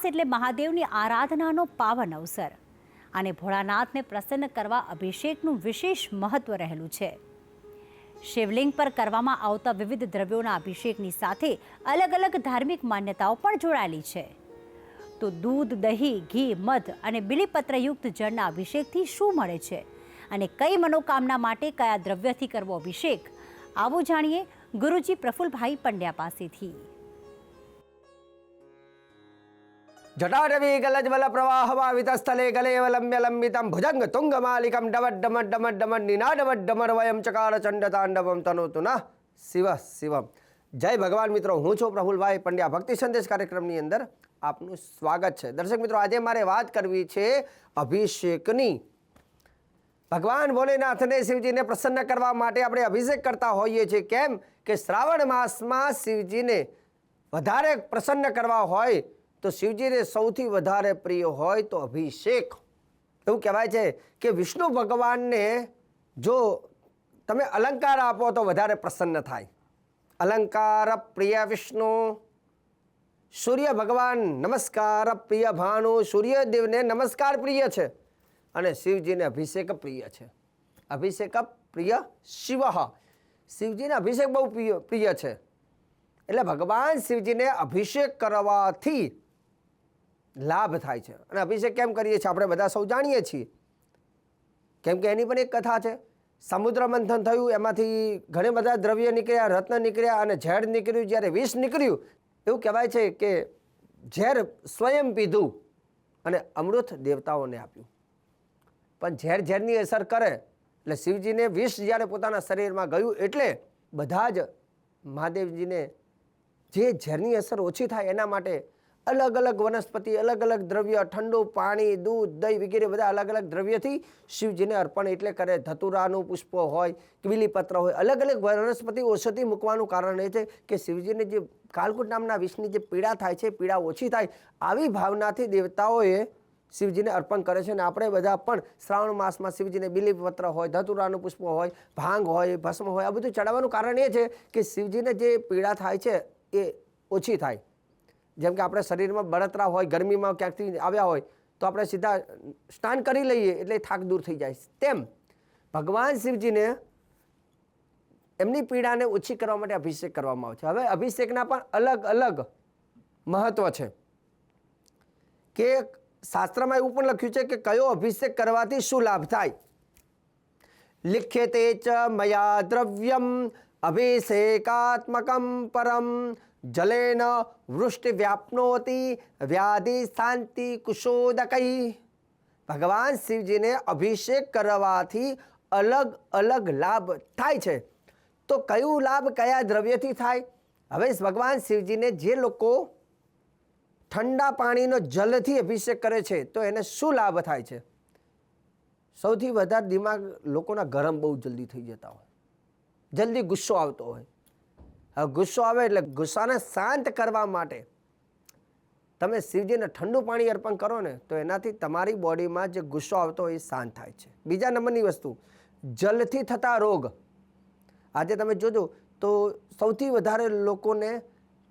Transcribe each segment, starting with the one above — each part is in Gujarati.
માસ એટલે મહાદેવની આરાધનાનો પાવન અવસર અને ભોળાનાથને પ્રસન્ન કરવા અભિષેકનું વિશેષ મહત્વ રહેલું છે. શિવલિંગ પર કરવામાં આવતા વિવિધ દ્રવ્યોના અભિષેકની સાથે અલગ અલગ ધાર્મિક માન્યતાઓ પણ જોડાયેલી છે. તો દૂધ, દહીં, ઘી, મધ અને બીલીપત્રયુક્ત જળના અભિષેકથી શું મળે છે અને કઈ મનોકામના માટે કયા દ્રવ્યથી કરવો અભિષેક, આવો જાણીએ ગુરુજી પ્રફુલભાઈ પંડ્યા પાસેથી. જટાટવી ગલજ્વલ પ્રવાહવાવિતસ્થલે ગલેવલમ્બ્ય લંબિતમ ભુજંગ તુંગમાલિકમ ડમટ ડમટ ડમટ ડમટ નિનાડમટ ડમર વયમ ચકાર ચંડ તાંડવમ તનોતુ ન શિવ શિવમ. જય ભગવાન મિત્રો, હું છું પ્રફુલભાઈ પંડ્યા. ભક્તિ સંદેશ કાર્યક્રમની અંદર આપનું સ્વાગત છે. દર્શક મિત્રો, આજે મારે વાત કરવી છે અભિષેકની. ભગવાન ભોલેનાથને, શિવજીને પ્રસન્ન કરવા માટે આપણે અભિષેક કરતા હોઈએ છીએ. કેમ કે શ્રાવણ માસમાં શિવજીને વધારે પ્રસન્ન કરવા હોય તો શિવજીને સૌથી વધારે પ્રિય હોય તો અભિષેક. એવું કહેવાય છે કે વિષ્ણુ ભગવાનને જો તમે અલંકાર આપો તો વધારે પ્રસન્ન થાય. અલંકાર પ્રિય વિષ્ણુ, સૂર્ય ભગવાન નમસ્કાર પ્રિય ભાનુ. સૂર્યદેવને નમસ્કાર પ્રિય છે અને શિવજીને અભિષેક પ્રિય છે. અભિષેક પ્રિય શિવ. શિવજીને અભિષેક બહુ પ્રિય છે. એટલે ભગવાન શિવજીને અભિષેક કરવાથી લાભ થાય છે. અને અભિષેક કેમ કરીએ છીએ આપણે બધા સૌ જાણીએ છીએ. કેમ કે એની પણ એક કથા છે. સમુદ્ર મંથન થયું, એમાંથી ઘણા બધા દ્રવ્ય નીકળ્યા, રત્ન નીકળ્યા અને ઝેર નીકળ્યું. જ્યારે વિષ નીકળ્યું, એવું કહેવાય છે કે ઝેર સ્વયં પીધું અને અમૃત દેવતાઓને આપ્યું. પણ ઝેરની અસર કરે એટલે શિવજીને વિષ જ્યારે પોતાના શરીરમાં ગયું એટલે બધા જ મહાદેવજીને જે ઝેરની અસર ઓછી થાય એના માટે અલગ અલગ વનસ્પતિ, અલગ અલગ દ્રવ્ય, ઠંડુ પાણી, દૂધ, દહીં વગેરે બધા અલગ અલગ દ્રવ્યથી શિવજીને અર્પણ એટલે કરે. ધતુરાનું પુષ્પ હોય, બીલીપત્ર હોય, અલગ અલગ વનસ્પતિ ઔષધિ મૂકવાનું કારણ એ છે કે શિવજીને જે કાલકૂટ નામના વિષની જે પીડા થાય છે, પીડા ઓછી થાય. આવી ભાવનાથી દેવતાઓએ શિવજીને અર્પણ કરે છે. અને આપણે બધા પણ શ્રાવણ માસમાં શિવજીને બીલીપત્ર હોય, ધતુરાનું પુષ્પ હોય, ભાંગ હોય, ભસ્મ હોય, આ બધું ચડાવવાનું કારણ એ છે કે શિવજીને જે પીડા થાય છે એ ઓછી થાય. જેમ કે આપણે શરીરમાં બળતરા હોય, ગરમીમાં ક્યાંકથી આવ્યા હોય તો આપણે સીધા સ્નાન કરી લઈએ એટલે થાક દૂર થઈ જાય. તેમ ભગવાન શિવજીને એમની પીડાને ઓછી કરવા માટે અભિષેક કરવામાં આવે છે. હવે અભિષેકના પણ અલગ અલગ મહત્વ છે કે શાસ્ત્રમાં એવું પણ લખ્યું છે કે કયો અભિષેક કરવાથી શું લાભ થાય. લિખ્યતે ચ મયા દ્રવ્યમ અભિષેકાત્મકમ પરમ જલેન વૃષ્ટિ વ્યાપનોતિ વ્યાધિ શાંતિ કુશોદકૈ. ભગવાન શિવજીને અભિષેક કરવાથી અલગ અલગ લાભ થાય છે. તો કયું લાભ કયા દ્રવ્યથી થાય? હવે ભગવાન શિવજીને જે લોકો ઠંડા પાણીનો જલથી અભિષેક કરે છે તો એને શું લાભ થાય છે? સૌથી વધારે દિમાગ લોકોના ગરમ બહુ જલ્દી થઈ જતા હોય, જલ્દી ગુસ્સો આવતો હોય. હવે ગુસ્સો આવે એટલે ગુસ્સાને શાંત કરવા માટે તમે શિવજીને ઠંડુ પાણી અર્પણ કરો ને તો એનાથી તમારી બોડીમાં જે ગુસ્સો આવતો હોય એ શાંત થાય છે. બીજા નંબરની વસ્તુ, જલથી થતા રોગ. આજે તમે જોજો તો સૌથી વધારે લોકોને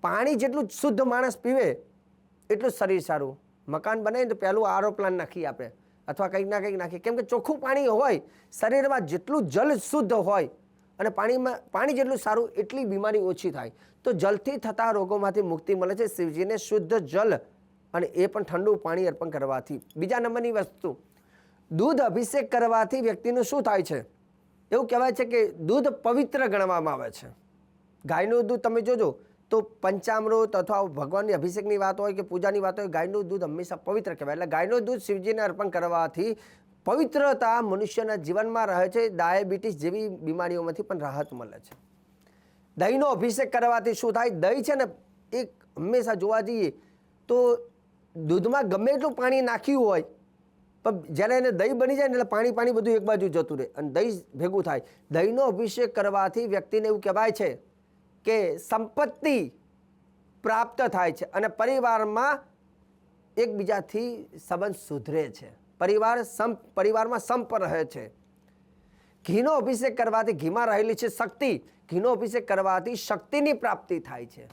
પાણી જેટલું શુદ્ધ માણસ પીવે એટલું શરીર સારું. મકાન બનાવીને તો પહેલું આરો પ્લાન્ટ નાખીએ આપણે અથવા કંઈક ના કંઈક નાખીએ. કેમ કે ચોખ્ખું પાણી હોય, શરીરમાં જેટલું જલ શુદ્ધ હોય અને પાણી જેટલું સારું એટલી બીમારી ઓછી થાય. તો જલથી થતા રોગોમાંથી મુક્તિ મળે છે શિવજીને શુદ્ધ જલ અને એ પણ ઠંડુ પાણી અર્પણ કરવાથી. બીજા નંબરની વસ્તુ, દૂધ અભિષેક કરવાથી વ્યક્તિનું શું થાય છે? એવું કહેવાય છે કે દૂધ પવિત્ર ગણવામાં આવે છે. ગાયનું દૂધ તમે જોજો તો પંચામૃત અથવા ભગવાનની અભિષેકની વાત હોય કે પૂજાની વાત હોય, ગાયનું દૂધ હંમેશા પવિત્ર કહેવાય. એટલે ગાયનું દૂધ શિવજીને અર્પણ કરવાથી પવિત્રતા મનુષ્યના જીવનમાં રહે છે. ડાયાબિટીસ જેવી બીમારીઓમાંથી પણ રાહત મળે છે. દહીંનો અભિષેક કરવાથી શું થાય? દહીં છે ને એક હંમેશા જોવા જઈએ તો દૂધમાં ગમે એટલું પાણી નાખ્યું હોય પણ જ્યારે એને દહીં બની જાય ને એટલે પાણી બધું એક બાજુ જતું રહે અને દહીં ભેગું થાય. દહીંનો અભિષેક કરવાથી વ્યક્તિને એવું કહેવાય છે કે સંપત્તિ પ્રાપ્ત થાય છે અને પરિવારમાં એકબીજાથી સંબંધ સુધરે છે. પરિવારમાં સંપ રહે છે. ઘીનો અભિષેક કરવાથી ઘીમાં રહેલી છે શક્તિ. ઘીનો અભિષેક કરવાથી શક્તિની પ્રાપ્તિ થાય છે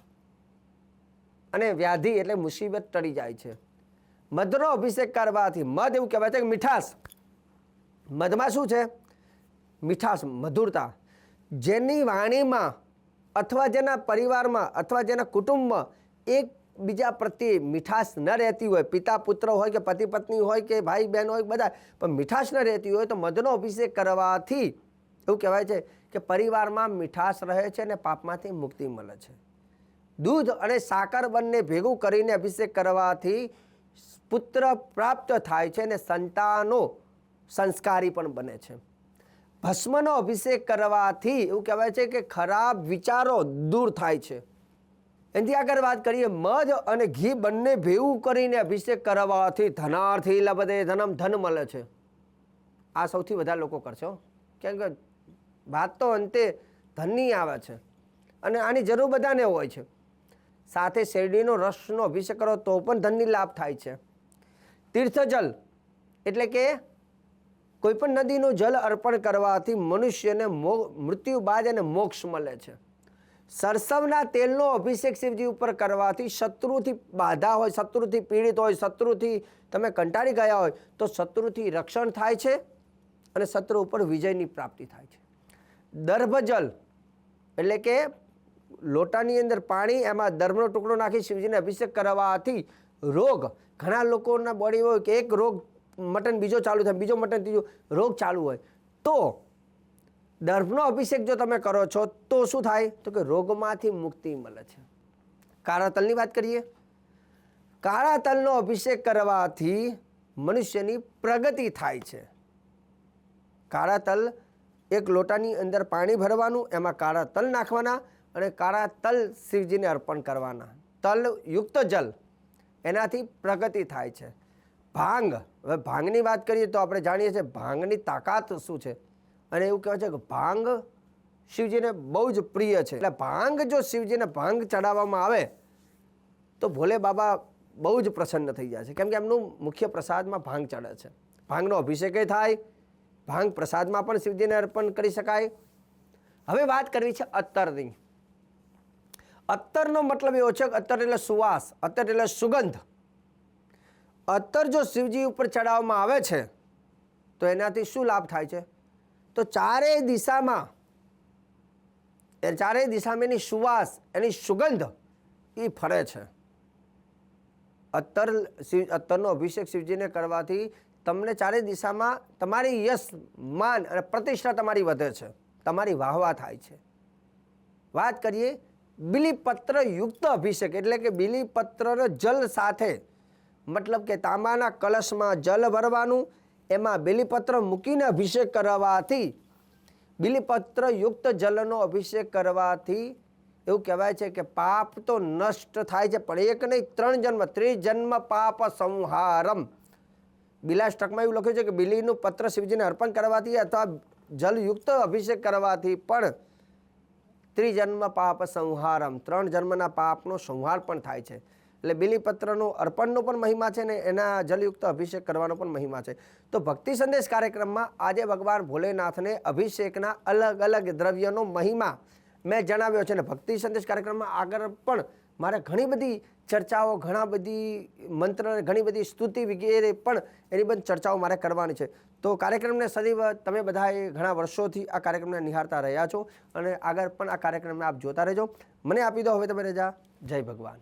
અને વ્યાધિ એટલે મુસીબત ટળી જાય છે. મધનો અભિષેક કરવાથી, મધ એવું કહેવાય છે કે મીઠાશ, મધમાં શું છે? મીઠાશ, મધુરતા. જેની વાણીમાં અથવા જેના પરિવારમાં અથવા જેના કુટુંબમાં એકબીજા પ્રત્યે મીઠાશ ન રહેતી હોય, પિતા પુત્ર હોય કે પતિ પત્ની હોય કે ભાઈ બહેન હોય, બધા પણ મીઠાશ ન રહેતી હોય, તો મધનો અભિષેક કરવાથી એવું કહેવાય છે કે પરિવારમાં મીઠાશ રહે છે અને પાપમાંથી મુક્તિ મળે છે. દૂધ અને સાકર બંને ભેગું કરીને અભિષેક કરવાથી પુત્ર પ્રાપ્ત થાય છે અને સંતાનો સંસ્કારી પણ બને છે. ભસ્મનો અભિષેક કરવાથી એવું કહેવાય છે કે ખરાબ વિચારો દૂર થાય છે. એનાથી આગળ વાત કરીએ, મધ અને ઘી બંને ભેગું કરીને અભિષેક કરવાથી ધનાર્થી લભતે ધનમ, ધન મળે છે. આ સૌથી વધારે લોકો કરશે, કેમ કે વાત તો અંતે ધનની આવે છે અને આની જરૂર બધાને હોય છે. સાથે શેરડીનો રસનો અભિષેક કરો તો પણ ધનની લાભ થાય છે. તીર્થજલ એટલે કે કોઈ પણ નદીનું જલ અર્પણ કરવાથી મનુષ્યને મૃત્યુ બાદ એને મોક્ષ મળે છે. સરસવના તેલનો અભિષેક શિવજી ઉપર કરવાથી શત્રુથી બાધા હોય, શત્રુથી પીડિત હોય, શત્રુથી તમે કંટાળી ગયા હોય તો શત્રુથી રક્ષણ થાય છે અને શત્રુ ઉપર વિજયની પ્રાપ્તિ થાય છે. દર્ભજલ એટલે કે લોટાની અંદર પાણી, એમાં દર્ભનો ટુકડો નાખી શિવજીને અભિષેક કરવાથી રોગ, ઘણા લોકોના બોડી હોય કે એક રોગ મટન બીજો ચાલુ થાય, બીજો મટન ત્રીજો રોગ ચાલુ હોય, તો દર્ભનો અભિષેક જો તમે કરો છો તો શું થાય? તો કે રોગમાંથી મુક્તિ મળે છે. કાળા તલની વાત કરીએ. કાળા તલનો અભિષેક કરવાથી મનુષ્યની પ્રગતિ થાય છે. કાળા તલ, એક લોટાની અંદર પાણી ભરવાનું, એમાં કાળા તલ નાખવાના અને કાળા તલ શિવજીને અર્પણ કરવાના. તલ યુક્ત જલ, એનાથી પ્રગતિ થાય છે. ભાંગ, હવે ભાંગની વાત કરીએ તો આપણે જાણીએ છીએ ભાંગની તાકાત શું છે, અને એવું કહેવાય છે કે ભાંગ શિવજીને બહુ જ પ્રિય છે. એટલે ભાંગ જો શિવજીને ભાંગ ચડાવવામાં આવે તો ભોલે બાબા બહુ જ પ્રસન્ન થઈ જાય છે, કેમ કે એમનું મુખ્ય પ્રસાદમાં ભાંગ ચડે છે. ભાંગનો અભિષેક થાય, ભાંગ પ્રસાદમાં પણ શિવજીને અર્પણ કરી શકાય. હવે વાત કરવી છે અત્તરની. અત્તરનો મતલબ એવો છે કે અત્તર એટલે સુવાસ, અત્તર એટલે સુગંધ. અત્તર જો શિવજી ઉપર ચડાવવામાં આવે છે તો એનાથી શું લાભ થાય છે? તો ચારેય દિશામાં એની સુવાસ, એની સુગંધ એ ફરે છે. અત્તરનો અભિષેક શિવજીને કરવાથી તમને ચારેય દિશામાં તમારી યશ, માન અને પ્રતિષ્ઠા તમારી વધે છે, તમારી વાહવા થાય છે. વાત કરીએ બીલીપત્ર યુક્ત અભિષેક, એટલે કે બીલીપત્રના જલ સાથે, મતલબ કે તાંબાના કલશમાં જલ ભરવાનું, એમાં બીલીપત્ર મૂકીને અભિષેક કરવાથી, બીલીપત્ર યુક્ત જલનો અભિષેક કરવાથી એવું કહેવાય છે કે પાપ તો નષ્ટ થાય છે, પણ એક નહીં 3 જન્મ, ત્રિજન્મ પાપ સંહારમ. બિલાષ્ટકમાં એવું લખ્યું છે કે બીલીનું પત્ર શિવજીને અર્પણ કરવાથી અથવા જલયુક્ત અભિષેક કરવાથી પણ ત્રિજન્મ પાપ સંહારમ, 3 જન્મના પાપનો સંહાર પણ થાય છે. એટલે બીલીપત્રનો અર્પણનો પણ મહિમા છે ને એના જલયુક્ત અભિષેક કરવાનો પણ મહિમા છે. તો ભક્તિ સંદેશ કાર્યક્રમમાં આજે ભગવાન ભોલેનાથને અભિષેકના અલગ અલગ દ્રવ્યનો મહિમા મેં જણાવ્યો છે. અને ભક્તિ સંદેશ કાર્યક્રમમાં આગળ પણ મારે ઘણી બધી ચર્ચાઓ, ઘણા બધી મંત્ર, ઘણી બધી સ્તુતિ વગેરે પણ એની બધી ચર્ચાઓ મારે કરવાની છે. તો કાર્યક્રમને સદૈવ તમે બધાએ ઘણા વર્ષોથી આ કાર્યક્રમને નિહાળતા રહ્યા છો અને આગળ પણ આ કાર્યક્રમને આપ જોતા રહેજો. મને આપી દો હવે તમે રજા. જય ભગવાન.